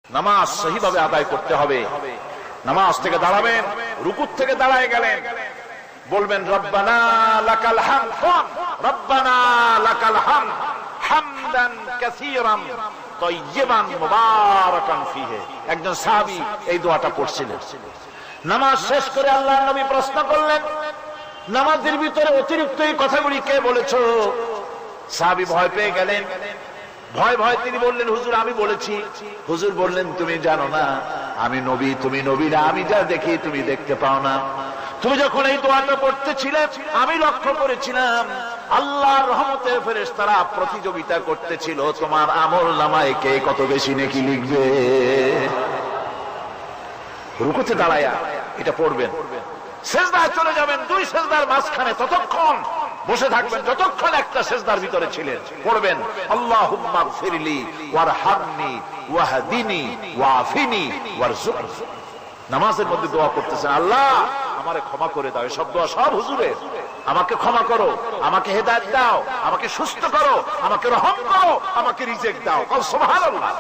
নামাজ সহিভাবে আদায় করতে হবে। নামাজ থেকে দাঁড়াবেন, রুকুত থেকে দাঁড়ায় গেলেন, বলবেন রব্বানা লাকাল হামদ, রব্বানা লাকাল হামদ হামদান কাসীরান তাইয়্যিবান মুবারাকান ফীহি। একজন সাহাবী এই দোয়াটা পড়ছিলেন। নামাজ শেষ করে আল্লাহর নবী প্রশ্ন করলেন, নামাজের ভিতরে অতিরিক্ত এই কথাগুলি কে বলেছো? সাহাবী ভয় পেয়ে গেলেন। ভয় ভয় তিনি বললেন, হুজুর আমি বলেছি। হুজুর বললেন, তুমি জানো না আমি নবী, তুমি নবী না, আমি যা দেখি তুমি দেখতে পাও না। তুমি যখন এই দোয়াটা পড়তেছিলে আমি লক্ষ্য করেছিলাম আল্লাহর রহমতের ফেরেশতারা প্রতিযোগিতা করতেছিল তোমার আমল নামায় কে কত বেশি নেকি লিখবে। রুকুতে দাঁড়ায়া এটা পড়বেন, সেজদায় চলে যাবেন, দুই সেজদার মাঝখানে ততক্ষণ বসে থাকবেন যতক্ষণ একটা সেজদার ভিতরে ছিলেন। পড়বেন আল্লাহুম্মা গফিরলি ওয়ারহামনি ওয়াহদিনি ওয়াআফিনি ওয়ারযুকনি। নামাজের মধ্যে দোয়া করতেছেন, আল্লাহ আমারে ক্ষমা করে দাও। এসব দোয়া সব হুজুরের। আমাকে ক্ষমা করো, আমাকে হেদায়েত দাও, আমাকে সুস্থ করো, আমাকে রহম করো, আমাকে রিজিক দাও। সুবহানাল্লাহ।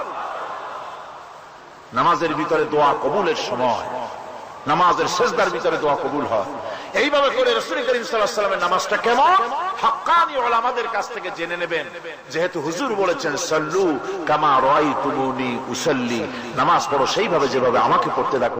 নামাজের ভিতরে দোয়া কবুলের সময়, নামাজের সেজদার ভিতরে দোয়া কবুল হয়। এইভাবে করে রাসূল করিম সাল্লাল্লাহু আলাইহি ওয়াসাল্লামের নামাজটা কেমন হাক্কানি উলামাদের কাছ থেকে জেনে নেবেন। যেহেতু হুজুর বলেছেন সাল্লু কামা রাআইতুমুনি উসাল্লি, নামাজ পড়ো সেইভাবে যেভাবে আমাকে পড়তে দেখো।